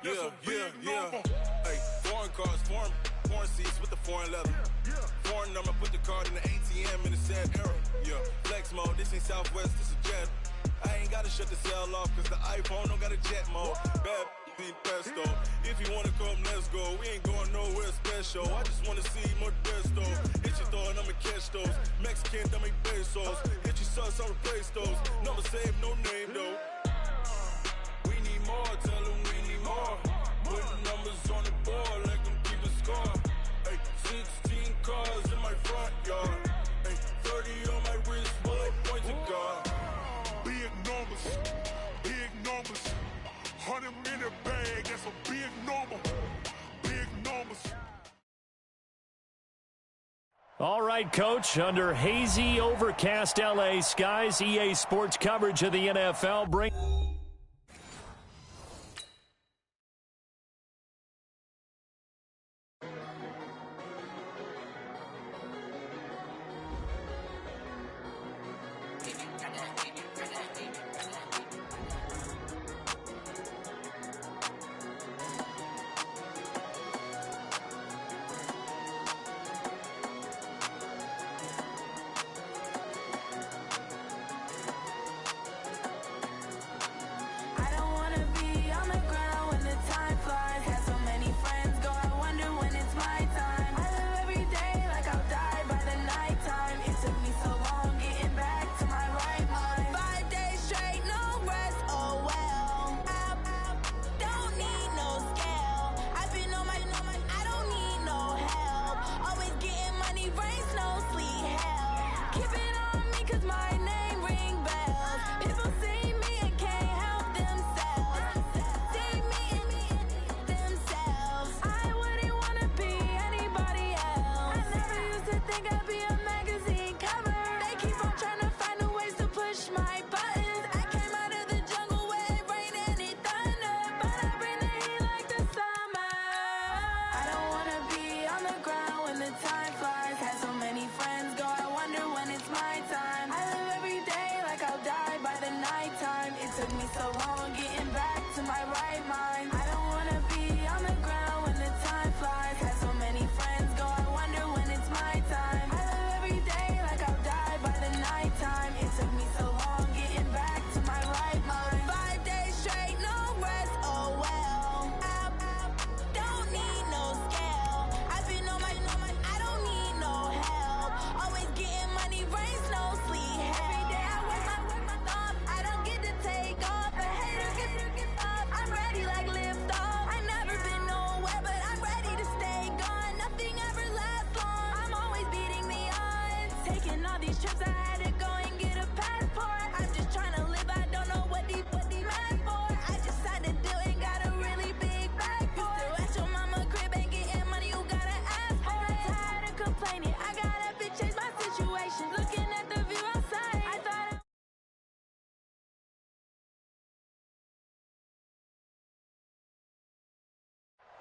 Yeah. Hey, foreign cars, foreign seats with the foreign leather. Foreign number, put the card in the ATM in the sad era. Yeah, flex mode, this ain't Southwest, this is Jet. I ain't gotta shut the cell off, cause the iPhone don't got a jet mode. Bad be pesto. If you wanna come, let's go. We ain't going nowhere special. I just wanna see more Modesto. Hit your throw and I'ma catch those. Mexican, dummy pesos. Hit your sauce, I'll replace those. Number save, no name though. We need more, tell them we need more. Putting numbers on the board, let them keep the score. Hey, 16 cars in my front yard. Hey, 30 on my wrist, bullet point to God. Big numbers, 100 in a bag, that's a big number, big numbers. All right, Coach, under hazy, overcast LA skies, EA Sports coverage of the NFL brings...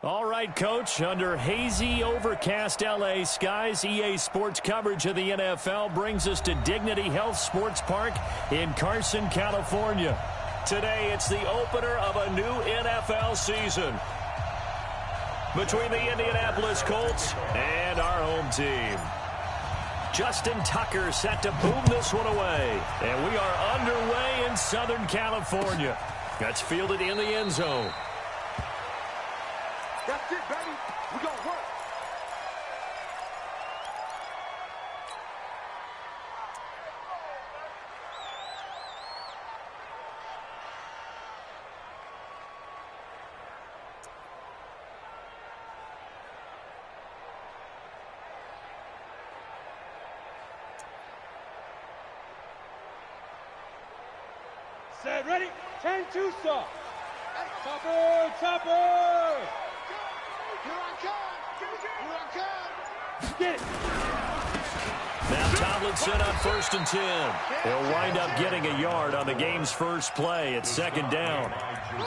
All right, Coach, under hazy, overcast LA skies, EA Sports coverage of the NFL brings us to Dignity Health Sports Park in Carson, California. Today, it's the opener of a new NFL season between the Indianapolis Colts and our home team. Justin Tucker set to boom this one away, and we are underway in Southern California. That's fielded in the end zone. That's it, baby. We gonna work. Set, ready? 10-2 stop. Topper, Topper. Here I come! Get it! Now Tomlinson on 1st and 10. He'll wind up getting a yard on the game's first play at 2nd down.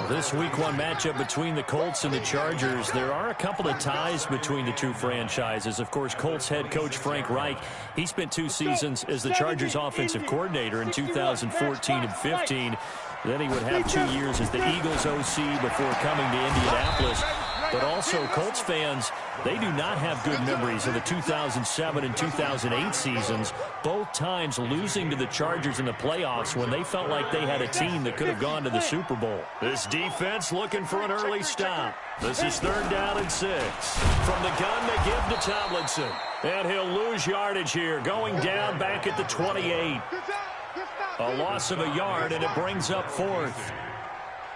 This Week 1 matchup between the Colts and the Chargers, there are a couple of ties between the two franchises. Of course, Colts head coach Frank Reich, he spent 2 seasons as the Chargers offensive coordinator in 2014 and 15. Then he would have 2 years as the Eagles OC before coming to Indianapolis. But also, Colts fans, they do not have good memories of the 2007 and 2008 seasons, both times losing to the Chargers in the playoffs when they felt like they had a team that could have gone to the Super Bowl. This defense looking for an early stop. This is 3rd down and 6. From the gun, they give to Tomlinson. And he'll lose yardage here, going down back at the 28. A loss of a yard, and it brings up 4th.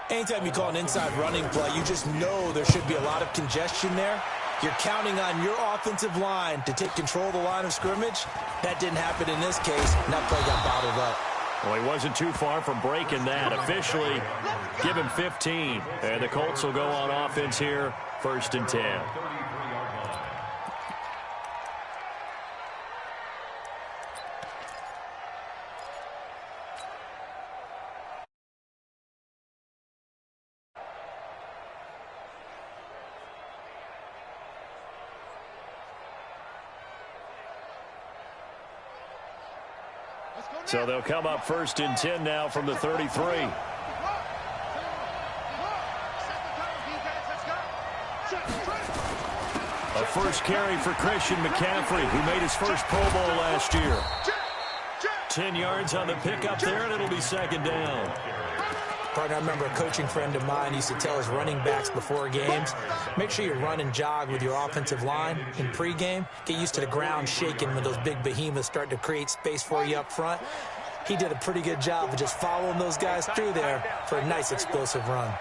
Anytime you call an inside running play, you just know there should be a lot of congestion there. You're counting on your offensive line to take control of the line of scrimmage. That didn't happen in this case, and that play got bottled up. Well, he wasn't too far from breaking that. Officially, give him 15. And the Colts will go on offense here, 1st and 10. So they'll come up 1st and 10 now from the 33. A first carry for Christian McCaffrey, who made his first Pro Bowl last year. 10 yards on the pickup there, and it'll be 2nd down. Partner, I remember a coaching friend of mine used to tell his running backs before games, make sure you run and jog with your offensive line in pregame. Get used to the ground shaking when those big behemoths start to create space for you up front. He did a pretty good job of just following those guys through there for a nice explosive run.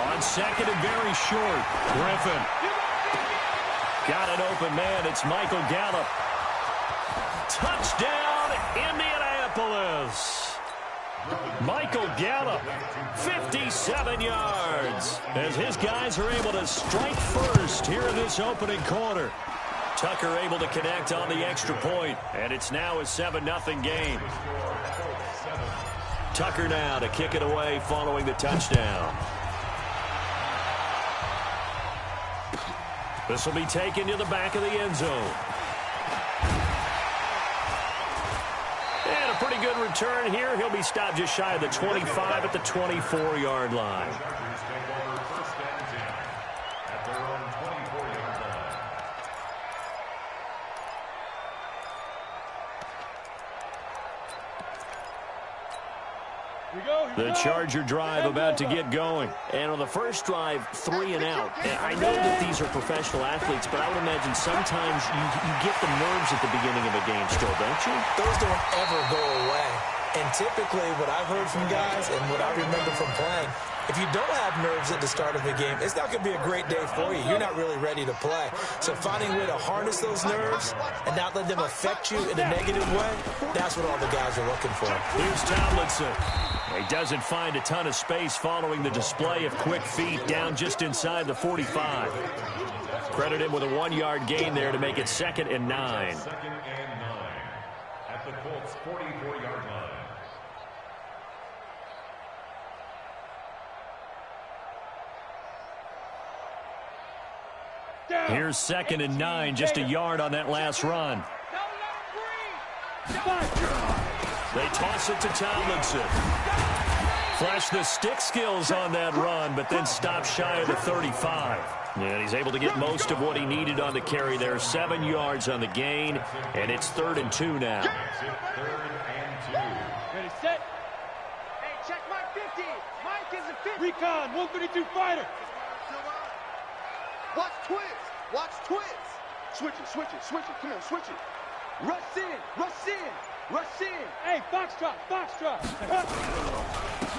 On 2nd and very short, Griffin. Got an open man. It's Michael Gallup. Touchdown, Indianapolis. Michael Gallup, 57 yards, as his guys are able to strike first here in this opening quarter. Tucker able to connect on the extra point, and it's now a 7-0 game. Tucker now to kick it away following the touchdown. This will be taken to the back of the end zone. And a pretty good return here. He'll be stopped just shy of the 25 at the 24-yard line. The Charger drive about to get going. And on the first drive, 3 and out. And I know that these are professional athletes, but I would imagine sometimes you get the nerves at the beginning of a game still, don't you? Those don't ever go away. And typically what I've heard from guys and what I remember from playing, if you don't have nerves at the start of the game, it's not going to be a great day for you. You're not really ready to play. So finding a way to harness those nerves and not let them affect you in a negative way, that's what all the guys are looking for. Here's Tomlinson. He doesn't find a ton of space following the display of quick feet down just inside the 45. Credit him with a 1-yard gain there to make it 2nd and 9. 2nd and 9 at the Colts 44-yard line. Here's 2nd and 9, just a yard on that last run. They toss it to Tomlinson. Flash the stick skills on that run, but then stop shy of the 35. And he's able to get most of what he needed on the carry there. 7 yards on the gain, and it's 3rd and 2 now. Ready, set. Hey, check Mike 50. Mike is a 50. Recon, 132 fighter. Watch twins. Watch twins. Switch it, switch it, switch it. Come on, switch it. Rush in, rush in, rush in. Hey, foxtrot, foxtrot.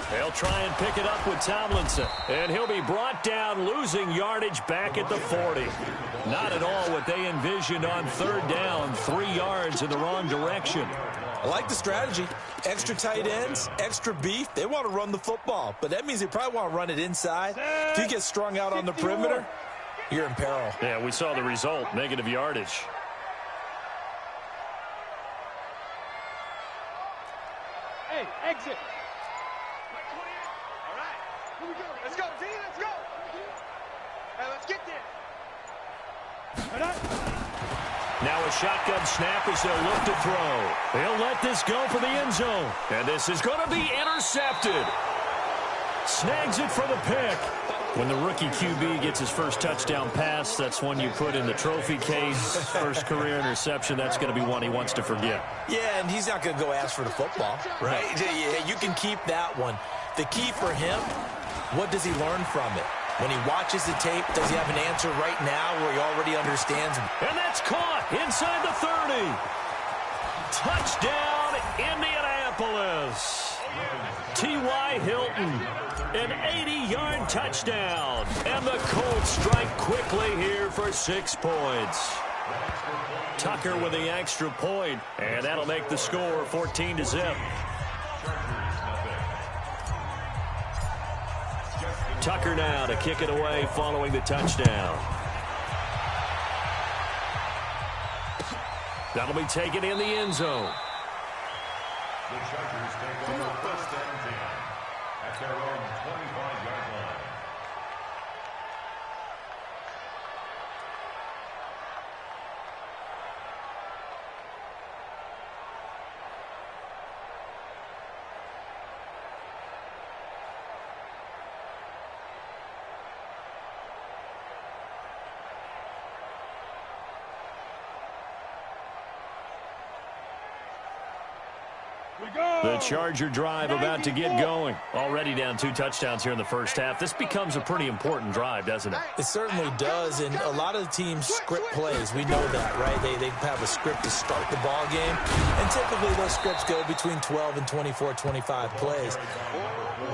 They'll try and pick it up with Tomlinson. And he'll be brought down, losing yardage back at the 40. Not at all what they envisioned on 3rd down. 3 yards in the wrong direction. I like the strategy. Extra tight ends, extra beef. They want to run the football, but that means they probably want to run it inside. If you get strung out on the perimeter, you're in peril. Yeah, we saw the result, negative yardage. Hey, exit. All right, here we go. Let's go, D, let's go. Hey, let's get there. Now a shotgun snap as they'll look to throw. He'll let this go for the end zone. And this is going to be intercepted. Snags it for the pick. When the rookie QB gets his first touchdown pass, that's one you put in the trophy case. First career interception, that's going to be one he wants to forget. Yeah, and he's not going to go ask for the football, right? Yeah, you can keep that one. The key for him, what does he learn from it? When he watches the tape, does he have an answer right now where he already understands? And that's caught inside the 30. Touchdown, Indianapolis. T.Y. Hilton, an 80-yard touchdown. And the Colts strike quickly here for 6 points. Tucker with the extra point, and that'll make the score 14-0. Tucker now to kick it away following the touchdown. That'll be taken in the end zone. The Chargers take over first and 10 at their own 25-yard line. The Charger drive about to get going. Already down 2 touchdowns here in the first half. This becomes a pretty important drive, doesn't it? It certainly does, and a lot of the teams script plays. We know that, right? They have a script to start the ball game, and typically those scripts go between 12 and 24, 25 plays.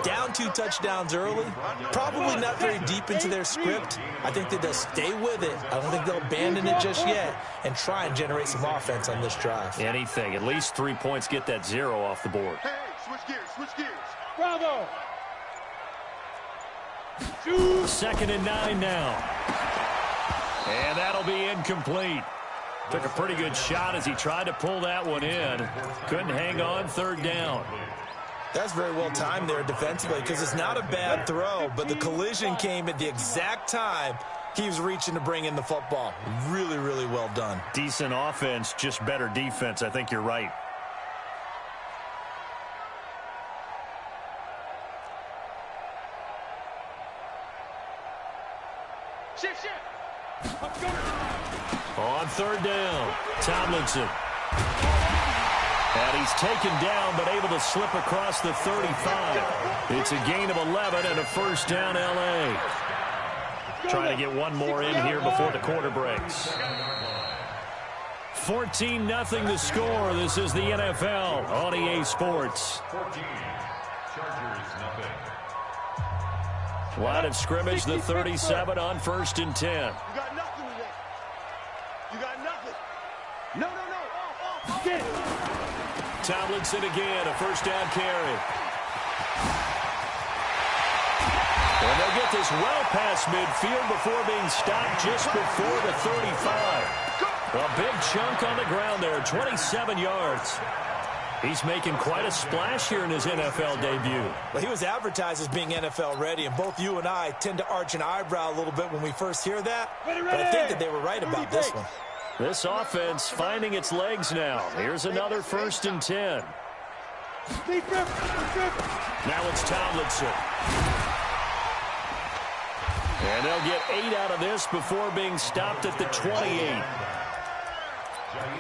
Down 2 touchdowns early, probably not very deep into their script. I think that they'll stay with it. I don't think they'll abandon it just yet and try and generate some offense on this drive. Anything. At least 3 points, get that 0 off the board. Hey, switch gears, switch gears. Bravo. 2nd and 9 now. And that'll be incomplete. Took a pretty good shot as he tried to pull that one in. Couldn't hang on, 3rd down. That's very well timed there defensively because it's not a bad throw, but the collision came at the exact time he was reaching to bring in the football. Really, really well done. Decent offense, just better defense. I think you're right. Shift. On 3rd down, Tomlinson. And he's taken down, but able to slip across the 35. It's a gain of 11 and a 1st down, L.A. Trying to get one more in here before the quarter breaks. 14-0 the score. This is the NFL on EA Sports. 14, Chargers nothing. Line of scrimmage, the 37 on 1st and 10. You got nothing today. You got nothing. No. Get it. Tomlinson again, a 1st down carry. And they'll get this well past midfield before being stopped just before the 35. A big chunk on the ground there, 27 yards. He's making quite a splash here in his NFL debut. Well, he was advertised as being NFL ready, and both you and I tend to arch an eyebrow a little bit when we first hear that. But I think that they were right about this one. This offense finding its legs now. Here's another 1st and 10. Now it's Tomlinson. And they'll get 8 out of this before being stopped at the 28.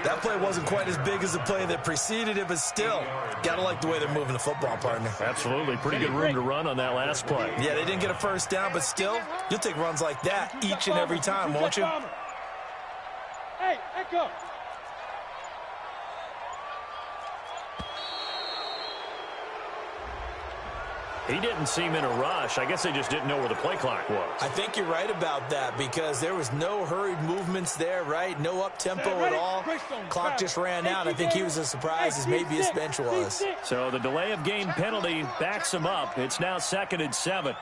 That play wasn't quite as big as the play that preceded it, but still, got to like the way they're moving the football, partner. Absolutely. Pretty good room to run on that last play. Yeah, they didn't get a 1st down, but still, you'll take runs like that each and every time, won't you? Hey, Echo. He didn't seem in a rush. I guess they just didn't know where the play clock was. I think you're right about that because there was no hurried movements there, right? No up-tempo at all. Clock just ran out. I think he was as surprised as maybe his bench was. So the delay of game penalty backs him up. It's now 2nd and 7.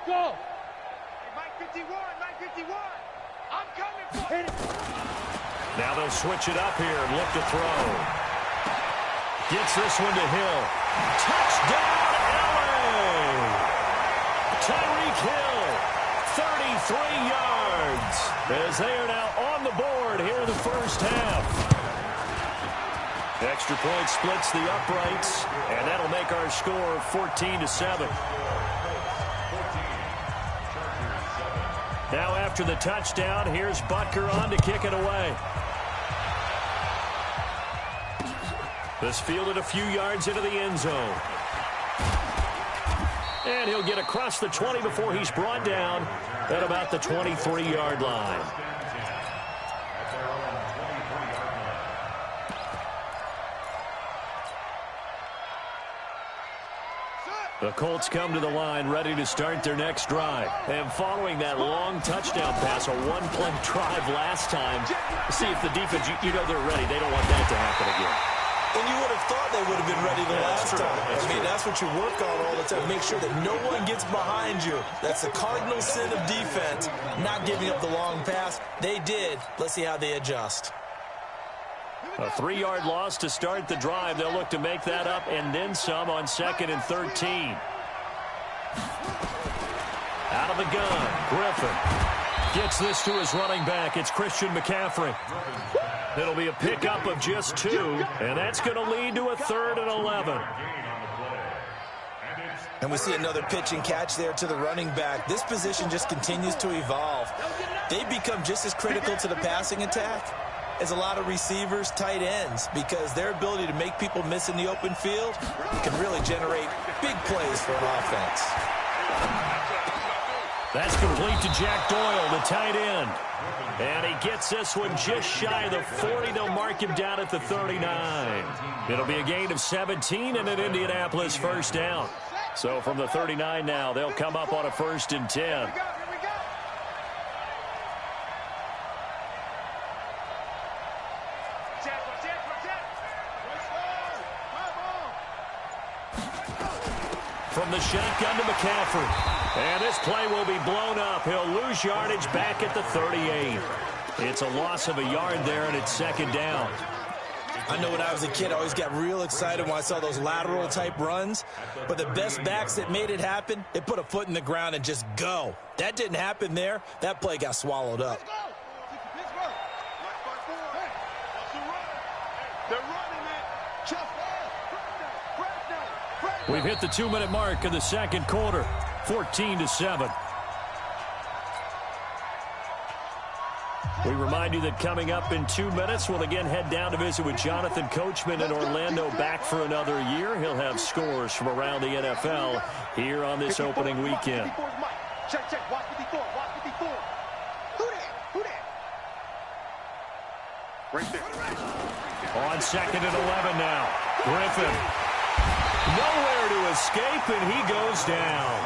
Go. Hey, Mike 51. I'm coming for Hit it. Now they'll switch it up here and look to throw. Gets this one to Hill. Touchdown, LA! Tyreek Hill, 33 yards, as they are now on the board here in the first half. Extra point splits the uprights, and that'll make our score 14-7. Now after the touchdown, here's Butker on to kick it away. This fielded a few yards into the end zone. And he'll get across the 20 before he's brought down at about the 23-yard line. The Colts come to the line ready to start their next drive. And following that long touchdown pass, a one-play drive last time, see if the defense, you know they're ready. They don't want that to happen again. And you would have thought they would have been ready the last time. I mean, that's what you work on all the time. Make sure that no one gets behind you. That's the cardinal sin of defense, not giving up the long pass. They did. Let's see how they adjust. A 3-yard loss to start the drive. They'll look to make that up and then some on 2nd and 13. Out of the gun, Griffin gets this to his running back. It's Christian McCaffrey. It'll be a pickup of just 2, and that's going to lead to a 3rd and 11. And we see another pitch and catch there to the running back. This position just continues to evolve. They become just as critical to the passing attack as a lot of receivers, tight ends, because their ability to make people miss in the open field can really generate big plays for an offense. That's complete to Jack Doyle, the tight end. And he gets this one just shy of the 40. They'll mark him down at the 39. It'll be a gain of 17 and an Indianapolis first down. So from the 39 now, they'll come up on a 1st and 10. From the shotgun to McCaffrey. And this play will be blown up. He'll lose yardage back at the 38. It's a loss of a yard there, and it's 2nd down. I know when I was a kid, I always got real excited when I saw those lateral-type runs. But the best backs that made it happen, they put a foot in the ground and just go. That didn't happen there. That play got swallowed up. We've hit the 2-minute mark of the 2nd quarter, 14-7. We remind you that coming up in 2 minutes, we'll again head down to visit with Jonathan Coachman in Orlando, back for another year. He'll have scores from around the NFL here on this opening weekend. Check, check, watch 54, watch 54. Who that? Right there. On 2nd and 11 now, Griffin. Nowhere to escape, and he goes down.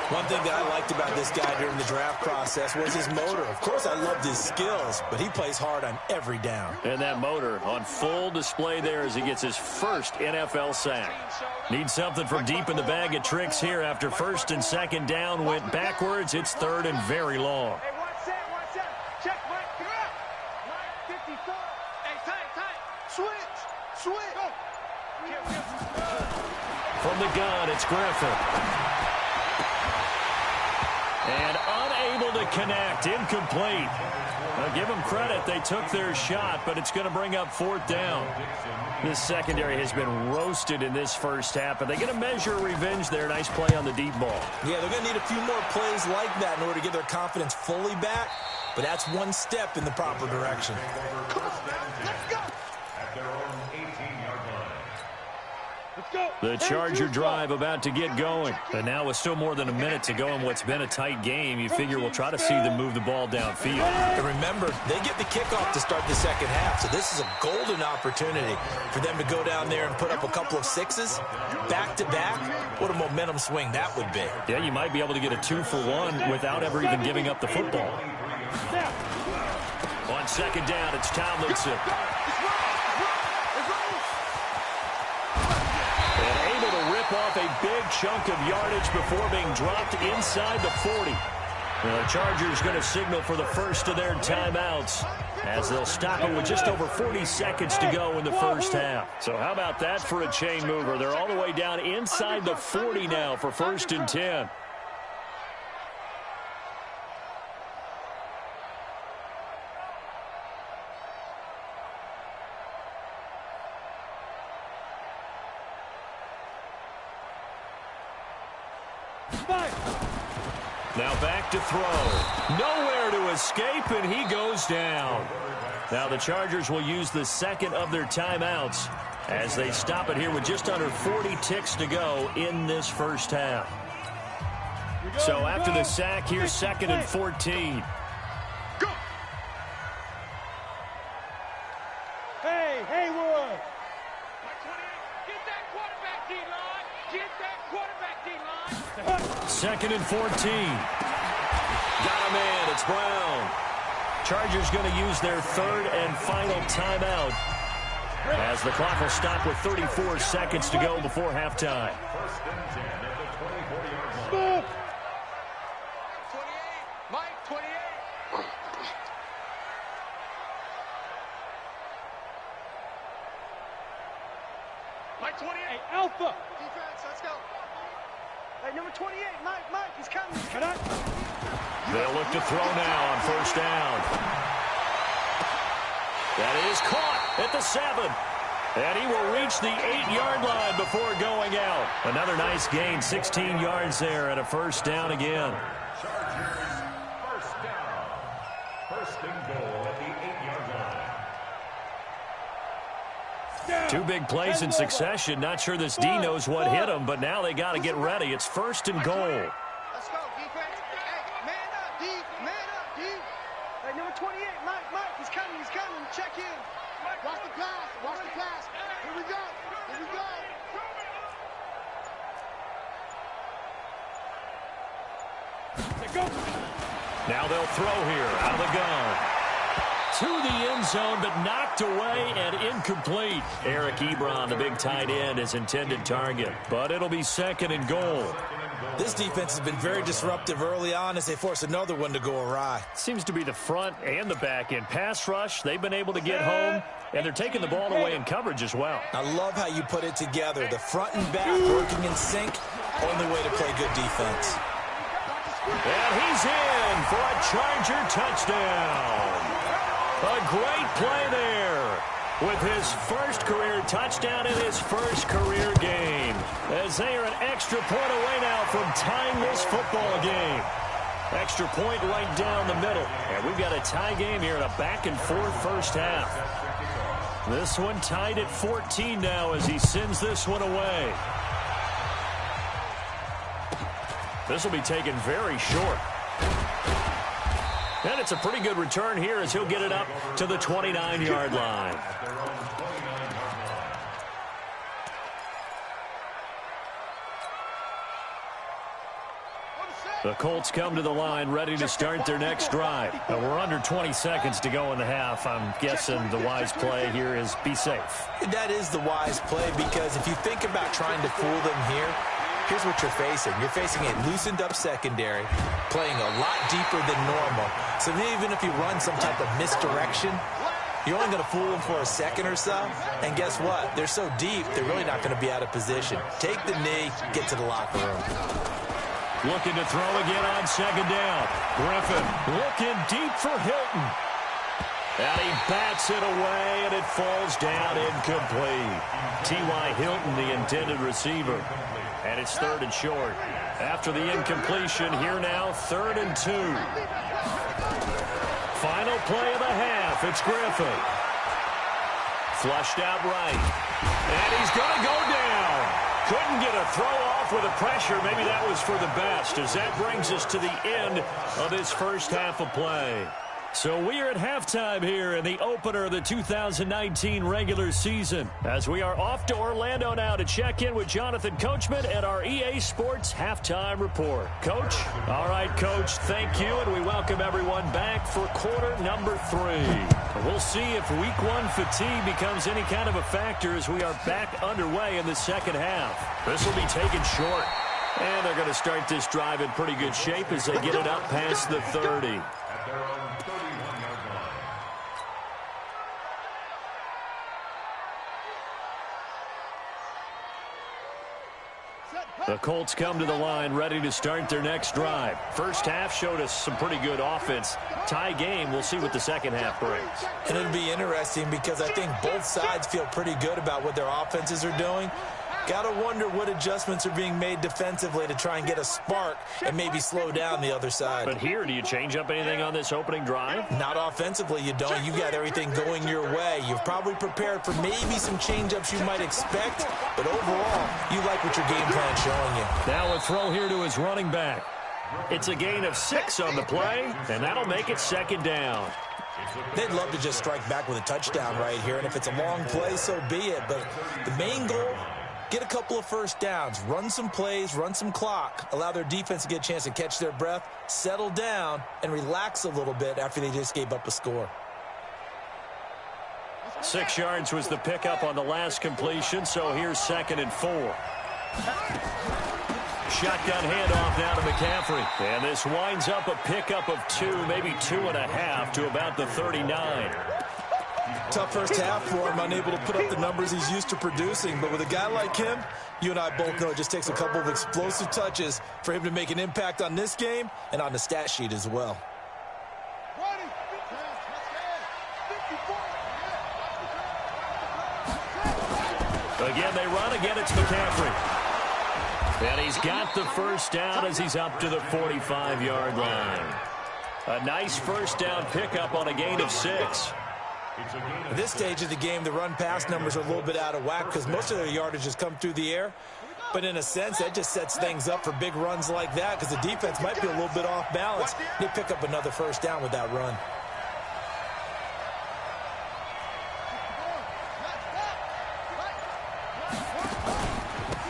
One thing that I liked about this guy during the draft process was his motor. Of course, I loved his skills, but he plays hard on every down. And that motor on full display there as he gets his first NFL sack. Needs something from deep in the bag of tricks here after 1st and 2nd down went backwards. It's 3rd and very long. Hey, watch that. Check, Mike, come out. Mike, 54. Hey, tight. Switch. Go. From the gun, it's Griffin. And unable to connect, incomplete. Now give them credit, they took their shot, but it's going to bring up 4th down. This secondary has been roasted in this first half, and they're going to measure revenge there. Nice play on the deep ball. Yeah, they're going to need a few more plays like that in order to get their confidence fully back, but that's one step in the proper direction. Let's go. The Charger drive about to get going. And now with still more than a minute to go in what's been a tight game, you figure we'll try to see them move the ball downfield. And remember, they get the kickoff to start the second half, so this is a golden opportunity for them to go down there and put up a couple of 6s back-to-back. What a momentum swing that would be. Yeah, you might be able to get a 2-for-1 without ever even giving up the football. On 2nd down, it's Tomlinson. It's Off a big chunk of yardage before being dropped inside the 40. The Chargers going to signal for the first of their timeouts as they'll stop it with just over 40 seconds to go in the first half. So how about that for a chain mover? They're all the way down inside the 40 now for 1st and 10. Now back to throw. Nowhere to escape, and he goes down. Now the Chargers will use the second of their timeouts as they stop it here with just under 40 ticks to go in this first half. So after the sack, here's 2nd and 14. Go! Hey, Haywood! Get that quarterback, D-line! Get that quarterback, D-line! 2nd and 14. Got a man. It's Brown. Chargers going to use their 3rd and final timeout as the clock will stop with 34 seconds to go before halftime. 1st and 10 at the 24-yard line. 28. Mike, 28. Mike, 28. Hey, Alpha! Defense, let's go. Hey, number 28, Mike, he's coming. They'll look to throw now on 1st down. That is caught at the 7. And he will reach the 8-yard line before going out. Another nice gain, 16 yards there, and a 1st down again. Chargers, 1st down. 1st and goal at the 8-yard line. Two big plays in succession. Not sure this D knows what hit him, but now they got to get ready. It's 1st and goal. Let's go, defense. Hey, man up, D. Man up, D. Hey, number 28, Mike, he's coming. Check in. Watch the pass. Here we go. Now they'll throw here out of the gun. To the end zone, but knocked away and incomplete. Eric Ebron, the big tight end, is intended target, but it'll be 2nd and goal. This defense has been very disruptive early on as they force another one to go awry. Seems to be the front and the back end. Pass rush, they've been able to get home, and they're taking the ball away in coverage as well. I love how you put it together. The front and back working in sync, only way to play good defense. And he's in for a Charger touchdown. A great play there with his first career touchdown in his first career game, as they are an extra point away now from tying this football game. Extra point right down the middle, and we've got a tie game here in a back-and-forth first half. This one tied at 14 now as he sends this one away. This will be taken very short. And it's a pretty good return here as he'll get it up to the 29-yard line. The Colts come to the line ready to start their next drive. Now we're under 20 seconds to go in the half. I'm guessing the wise play here is be safe. That is the wise play, because if you think about trying to fool them here, here's what you're facing. You're facing a loosened up secondary, playing a lot deeper than normal. So even if you run some type of misdirection, you're only going to fool them for a second or so. And guess what? They're so deep, they're really not going to be out of position. Take the knee, get to the locker room. Looking to throw again on 2nd down. Griffin looking deep for Hilton. And he bats it away, and it falls down incomplete. T.Y. Hilton, the intended receiver. And it's 3rd and short. After the incompletion, here now, 3rd and 2. Final play of the half. It's Griffin. Flushed out right. And he's going to go down. Couldn't get a throw off with the pressure. Maybe that was for the best, as that brings us to the end of this first half of play. So we are at halftime here in the opener of the 2019 regular season, as we are off to Orlando now to check in with Jonathan Coachman and our EA Sports halftime report. Coach? All right, Coach, thank you, and we welcome everyone back for quarter number 3. We'll see if week 1 fatigue becomes any kind of a factor as we are back underway in the second half. This will be taken short. And they're going to start this drive in pretty good shape as they get it up past the 30. At their own 31-yard line. The Colts come to the line ready to start their next drive. First half showed us some pretty good offense. Tie game, we'll see what the second half brings. And it'll be interesting because I think both sides feel pretty good about what their offenses are doing. Got to wonder what adjustments are being made defensively to try and get a spark and maybe slow down the other side. But here, do you change up anything on this opening drive? Not offensively, you don't. You got everything going your way. You've probably prepared for maybe some change-ups you might expect, but overall, you like what your game plan's showing you. Now a throw here to his running back. It's a gain of 6 on the play, and that'll make it second down. They'd love to just strike back with a touchdown right here, and if it's a long play, so be it. But the main goal, get a couple of first downs, run some plays, run some clock, allow their defense to get a chance to catch their breath, settle down, and relax a little bit after they just gave up a score. 6 yards was the pickup on the last completion, so here's 2nd and 4. Shotgun handoff now to McCaffrey. And this winds up a pickup of 2, maybe 2.5 to about the 39. Tough first half for him, unable to put up the numbers he's used to producing. But with a guy like him, you and I both know it just takes a couple of explosive touches for him to make an impact on this game and on the stat sheet as well. Again, they run. Again, it's McCaffrey. And he's got the first down as he's up to the 45-yard line. A nice first down pickup on a gain of 6. At this stage of the game, the run-pass numbers are a little bit out of whack because most of their yardage has come through the air. But in a sense, that just sets things up for big runs like that because the defense might be a little bit off balance. They pick up another first down with that run.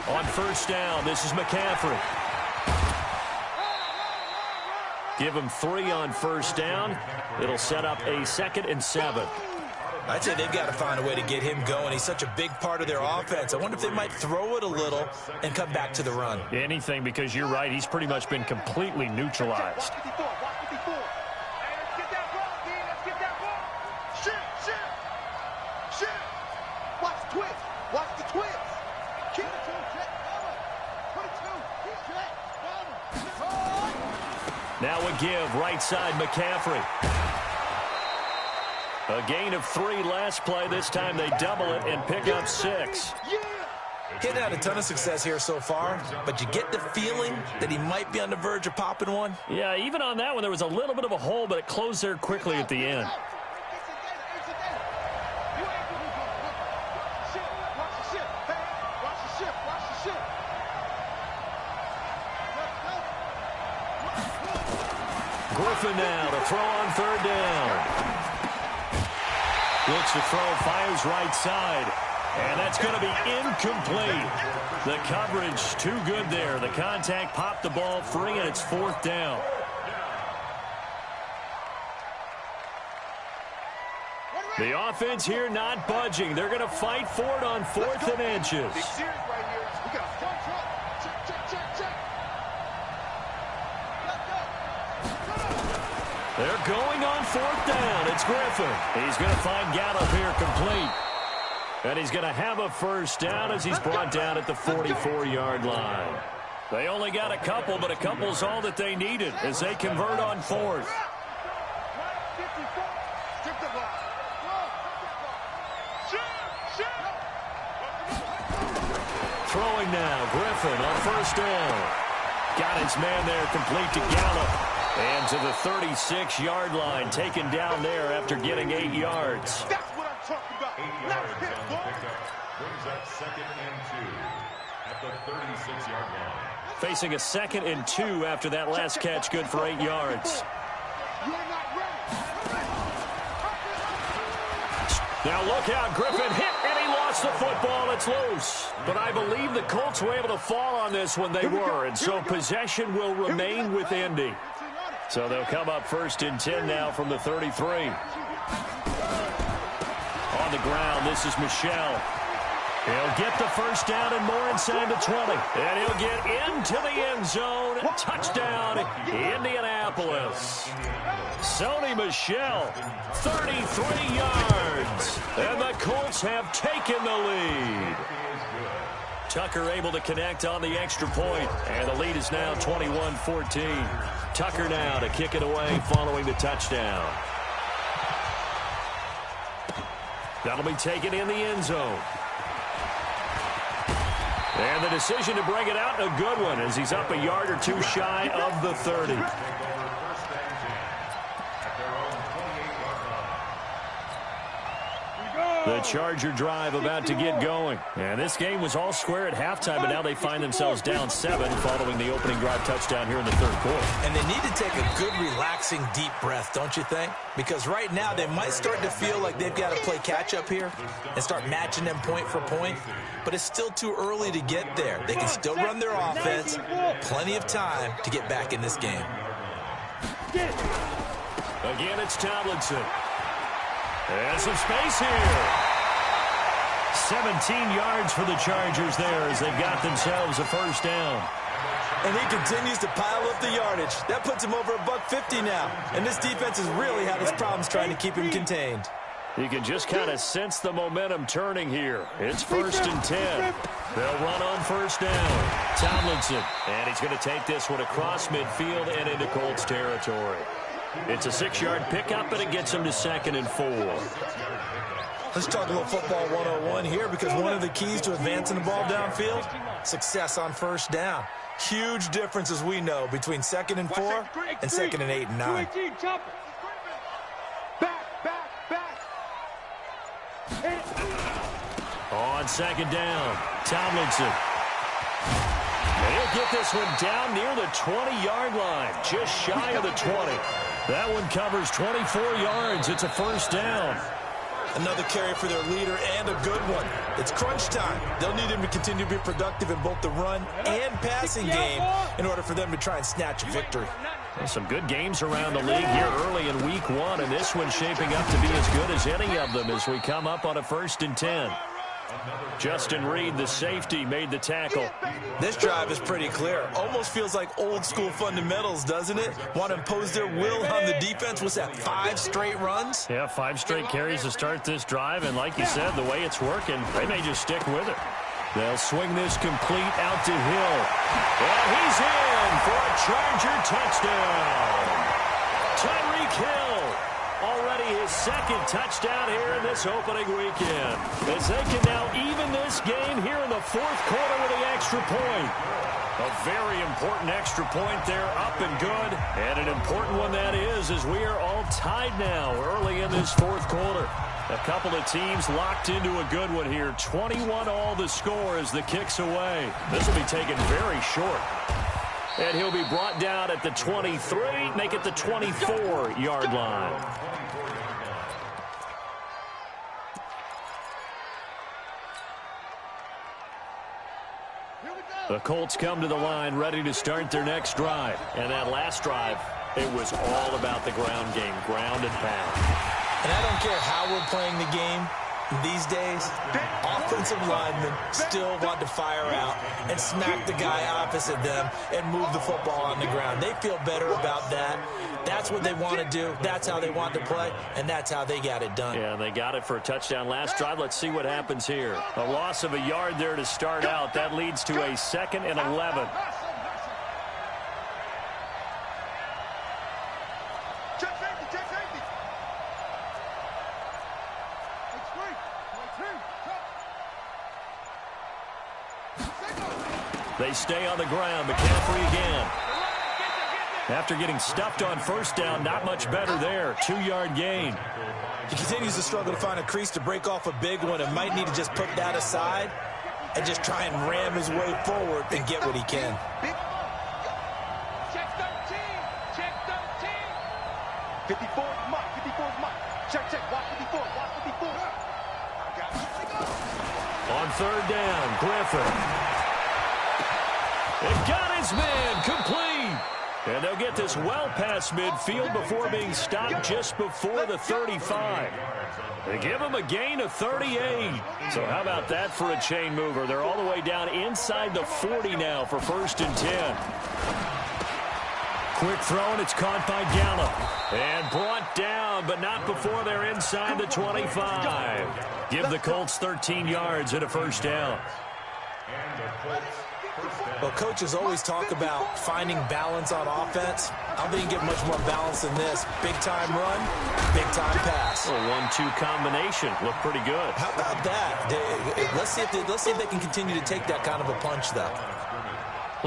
On first down, this is McCaffrey. Give him 3 on first down. It'll set up a 2nd and 7. I'd say they've got to find a way to get him going. He's such a big part of their offense. I wonder if they might throw it a little and come back to the run. Anything, because you're right. He's pretty much been completely neutralized. Now a give, right side, McCaffrey. A gain of 3 last play. This time they double it and pick up 6. He's had a ton of success here so far, but you get the feeling that he might be on the verge of popping one. Yeah, even on that one, there was a little bit of a hole, but it closed there quickly at the end. Griffin now to throw on 3rd down. Looks to throw, fires right side. And that's going to be incomplete. The coverage too good there. The contact popped the ball free, and it's 4th down. The offense here not budging. They're going to fight for it on 4th and inches. They're going on 4th down. It's Griffin. He's going to find Gallup here complete. And he's going to have a first down as he's brought down at the 44-yard line. They only got a couple, but a couple's all that they needed as they convert on 4th. Throwing now, Griffin on first down. Got his man there complete to Gallup. And to the 36-yard line, taken down there after getting 8 yards. That's what I'm talking about. 8 yards on the pickup brings up 2nd and 2 at the 36-yard line. Facing a 2nd and 2 after that last catch, good for 8 yards. Now look out, Griffin hit, and he lost the football. It's loose. But I believe the Colts were able to fall on this when they were, and so possession will remain with Indy. So they'll come up 1st and 10 now from the 33. On the ground, this is Michel. He'll get the first down and more inside the 20. And he'll get into the end zone. Touchdown, Indianapolis. Sony Michel, 33 yards. And the Colts have taken the lead. Tucker able to connect on the extra point. And the lead is now 21-14. Tucker now to kick it away following the touchdown. That'll be taken in the end zone. And the decision to bring it out, a good one, as he's up a yard or two shy of the 30. The Charger drive about to get going. And this game was all square at halftime, but now they find themselves down 7 following the opening drive touchdown here in the third quarter. And they need to take a good, relaxing, deep breath, don't you think? Because right now they might start to feel like they've got to play catch-up here and start matching them point for point. But it's still too early to get there. They can still run their offense. Plenty of time to get back in this game. Again, it's Tomlinson. And some space here. 17 yards for the Chargers there as they've got themselves a first down. And he continues to pile up the yardage. That puts him over $150 now. And this defense has really had its problems trying to keep him contained. You can just kind of sense the momentum turning here. It's 1st and 10. They'll run on first down. Tomlinson. And he's going to take this one across midfield and into Colts territory. It's a 6-yard pickup, and it gets him to 2nd and 4. Let's talk a little football 101 here, because one of the keys to advancing the ball downfield, success on first down. Huge difference, as we know, between 2nd and 4 and 2nd and 8 and 9. On 2nd down, Tomlinson. And he'll get this one down near the 20-yard line, just shy of the 20. That one covers 24 yards. It's a first down. Another carry for their leader, and a good one. It's crunch time. They'll need him to continue to be productive in both the run and passing game in order for them to try and snatch a victory. Well, some good games around the league here early in week 1, and this one's shaping up to be as good as any of them as we come up on a 1st and 10. Justin Reed, the safety, made the tackle. This drive is pretty clear. Almost feels like old-school fundamentals, doesn't it? Want to impose their will on the defense. Was that 5 straight runs? Yeah, 5 straight carries to start this drive, and like you said, the way it's working, they may just stick with it. They'll swing this complete out to Hill. And he's in for a Charger touchdown. Tyreek Hill. Already his 2nd touchdown here in this opening weekend. As they can now even this game here in the 4th quarter with the extra point. A very important extra point there, up and good. And an important one that is, as we are all tied now early in this 4th quarter. A couple of teams locked into a good one here. 21 all the score as the kick's away. This will be taken very short. And he'll be brought down at the 23, make it the 24-yard line. The Colts come to the line ready to start their next drive. And that last drive, it was all about the ground game, ground and pound. And I don't care how we're playing the game these days, offensive linemen still want to fire out and smack the guy opposite them and move the football on the ground. They feel better about that. That's what they want to do. That's how they want to play, and that's how they got it done. Yeah, they got it for a touchdown last drive. Let's see what happens here. A loss of a yard there to start out. That leads to a 2nd and 11. They stay on the ground. McCaffrey again. After getting stuffed on first down, not much better there. 2-yard gain. He continues to struggle to find a crease to break off a big one and might need to just put that aside and just try and ram his way forward and get what he can. Check 13. Check 13. 54 is Mike. 54 is Mike. Check. Watch 54. Watch 54. On 3rd down, Griffin. It got his man complete. And they'll get this well past midfield before being stopped just before the 35. They give them a gain of 38. So how about that for a chain mover? They're all the way down inside the 40 now for 1st and 10. Quick throw, and it's caught by Gallup. And brought down, but not before they're inside the 25. Give the Colts 13 yards and a 1st down. Well, coaches always talk about finding balance on offense. I don't think you get much more balance than this. Big-time run, big-time pass. A 1-2 combination. Looked pretty good. How about that? Let's see if they can continue to take that kind of a punch, though.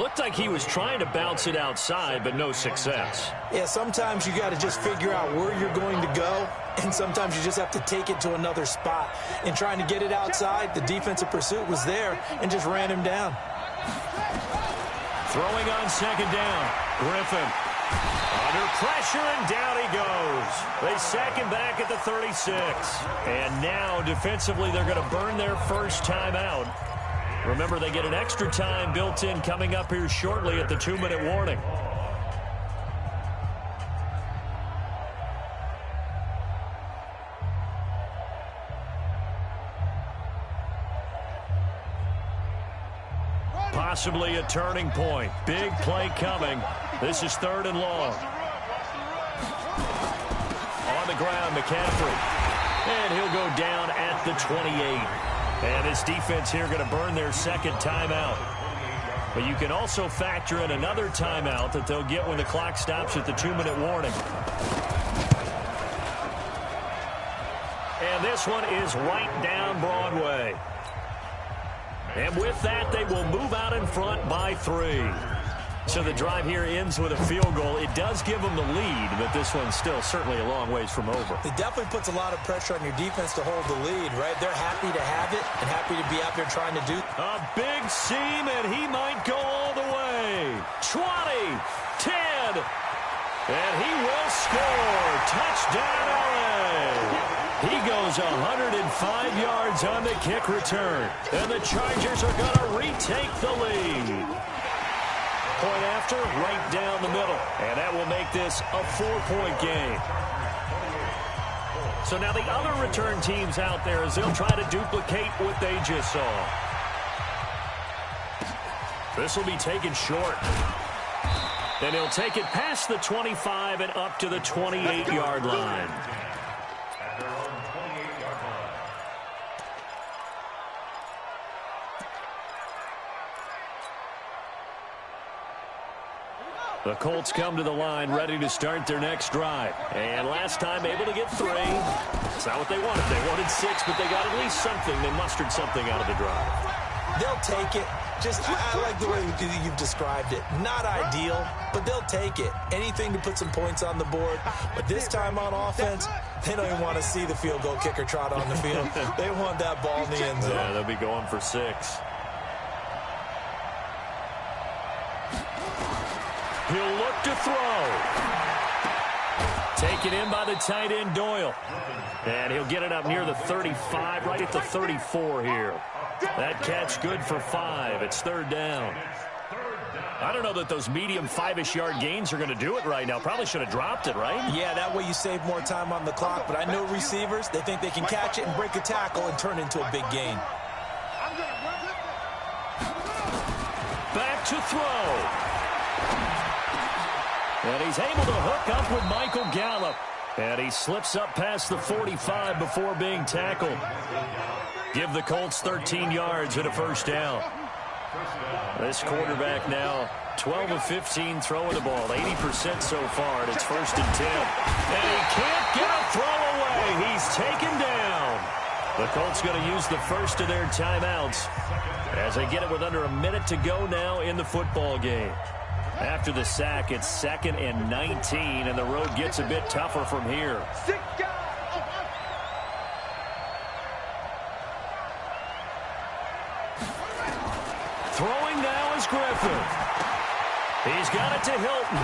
Looked like he was trying to bounce it outside, but no success. Yeah, sometimes you got to just figure out where you're going to go, and sometimes you just have to take it to another spot. And trying to get it outside, the defensive pursuit was there and just ran him down. Throwing on 2nd down. Griffin under pressure, and down he goes. They sack him back at the 36. And now, defensively, they're going to burn their first timeout. Remember, they get an extra time built in coming up here shortly at the 2-minute warning. Possibly a turning point. Big play coming. This is 3rd and long. On the ground, McCaffrey. And he'll go down at the 28. And his defense here going to burn their 2nd timeout. But you can also factor in another timeout that they'll get when the clock stops at the 2-minute warning. And this one is right down Broadway. And with that, they will move out in front by 3. So the drive here ends with a field goal. It does give them the lead, but this one's still certainly a long ways from over. It definitely puts a lot of pressure on your defense to hold the lead, right? They're happy to have it and happy to be out there trying to do. A big seam, and he might go all the way. 20, 10, and he will score. Touchdown, LA. He goes 105 yards on the kick return. And the Chargers are going to retake the lead. Point after, right down the middle. And that will make this a 4-point game. So now the other return teams out there as they'll try to duplicate what they just saw. This will be taken short. And he'll take it past the 25 and up to the 28-yard line. The Colts come to the line ready to start their next drive. And last time able to get 3. It's not what they wanted. They wanted 6, but they got at least something. They mustered something out of the drive. They'll take it. I like the way you've described it. Not ideal, but they'll take it. Anything to put some points on the board. But this time on offense, they don't even want to see the field goal kicker trot on the field. They want that ball in the end zone. Yeah, they'll be going for 6. He'll look to throw. Taken in by the tight end, Doyle. And he'll get it up near the 35, right at the 34 here. That catch good for 5. It's 3rd down. I don't know that those medium 5-ish yard gains are going to do it right now. Probably should have dropped it, right? Yeah, that way you save more time on the clock. But I know receivers, they think they can catch it and break a tackle and turn it into a big gain. Back to throw. And he's able to hook up with Michael Gallup. And he slips up past the 45 before being tackled. Give the Colts 13 yards and a 1st down. This quarterback now 12 of 15 throwing the ball, 80% so far, and it's 1st and 10. And he can't get a throw away. He's taken down. The Colts going to use the first of their timeouts as they get it with under a minute to go now in the football game. After the sack, it's 2nd and 19, and the road gets a bit tougher from here. Throwing now is Griffin. He's got it to Hilton.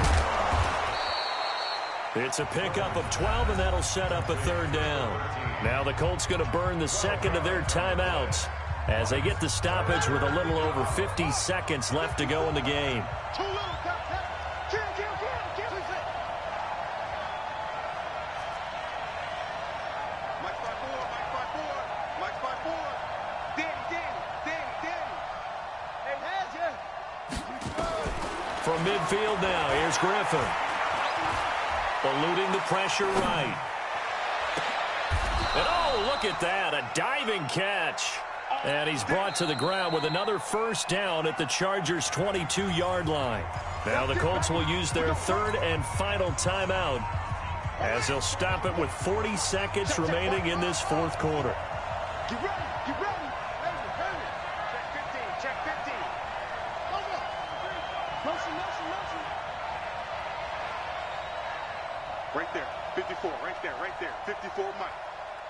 It's a pickup of 12, and that'll set up a 3rd down. Now the Colts going to burn the 2nd of their timeouts as they get the stoppage with a little over 50 seconds left to go in the game. From midfield now, here's Griffin. Eluding the pressure right. And oh, look at that, a diving catch. And he's brought to the ground with another first down at the Chargers' 22-yard line. Now the Colts will use their third and final timeout as they'll stop it with 40 seconds remaining in this fourth quarter. Get ready, get ready. Hurry. Check 15, check 15. Motion. Right there, 54, right there. 54, Mike.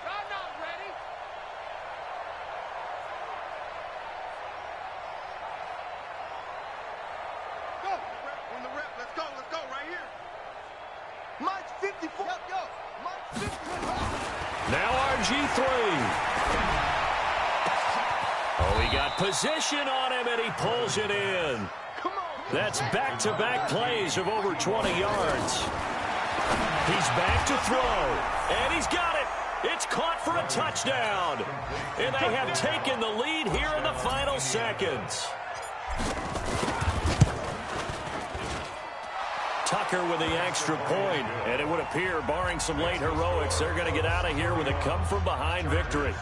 I'm not ready. Go. On the rep, let's go, right here. Mike's 54. Go. Mike's 54. Now RG3. Oh, he got position on him, and he pulls it in. Come on. That's back-to-back plays of over 20 yards. He's back to throw, and he's got it. It's caught for a touchdown. And they have taken the lead here in the final seconds. Tucker with the extra point, and it would appear, barring some late heroics, they're going to get out of here with a come-from-behind victory.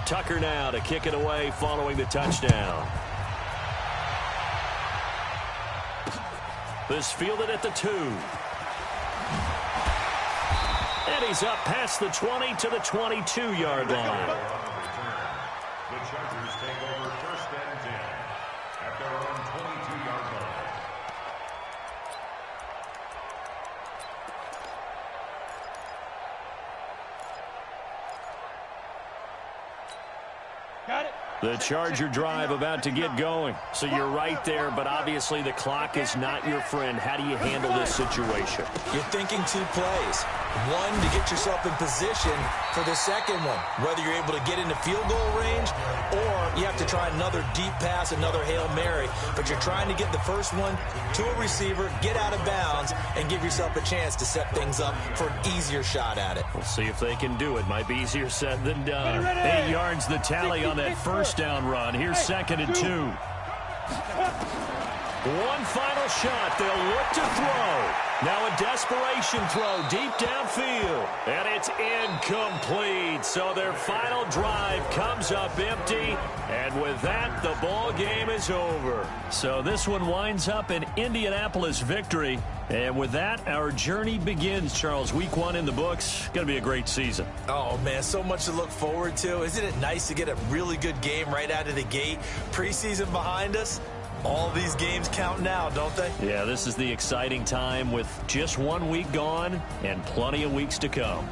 Tucker now to kick it away following the touchdown. This fielded at the 2. And he's up past the 20 to the 22-yard line. The Chargers take over first and 10 at their own 22-yard line. Got it. The Charger drive about to get going. So you're right there, but obviously the clock is not your friend. How do you handle this situation? You're thinking 2 plays. One, to get yourself in position for the second one, whether you're able to get into field goal range or you have to try another deep pass, another Hail Mary. But you're trying to get the first one to a receiver, get out of bounds, and give yourself a chance to set things up for an easier shot at it. We'll see if they can do it. Might be easier said than done. 8 yards the tally on that first down run. Here's 2nd and 2. One final shot. They'll look to throw. Now a desperation throw deep downfield. And it's incomplete. So their final drive comes up empty. And with that, the ball game is over. So this one winds up an Indianapolis victory. And with that, our journey begins, Charles. Week 1 in the books. Going to be a great season. Oh, man, so much to look forward to. Isn't it nice to get a really good game right out of the gate? Preseason behind us. All these games count now, don't they? Yeah, this is the exciting time with just 1 week gone and plenty of weeks to come.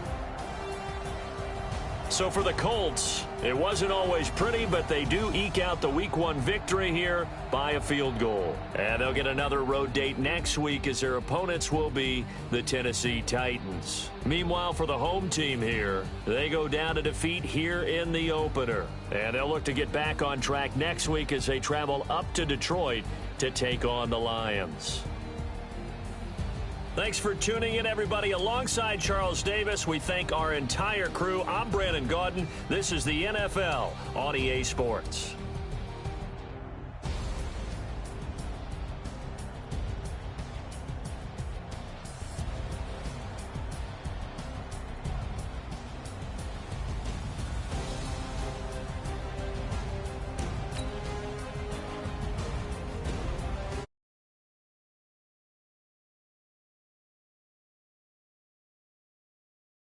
So for the Colts, it wasn't always pretty, but they do eke out the Week 1 victory here by a field goal. And they'll get another road date next week as their opponents will be the Tennessee Titans. Meanwhile, for the home team here, they go down to defeat here in the opener. And they'll look to get back on track next week as they travel up to Detroit to take on the Lions. Thanks for tuning in, everybody. Alongside Charles Davis, we thank our entire crew. I'm Brandon Gaudin. This is the NFL on EA Sports.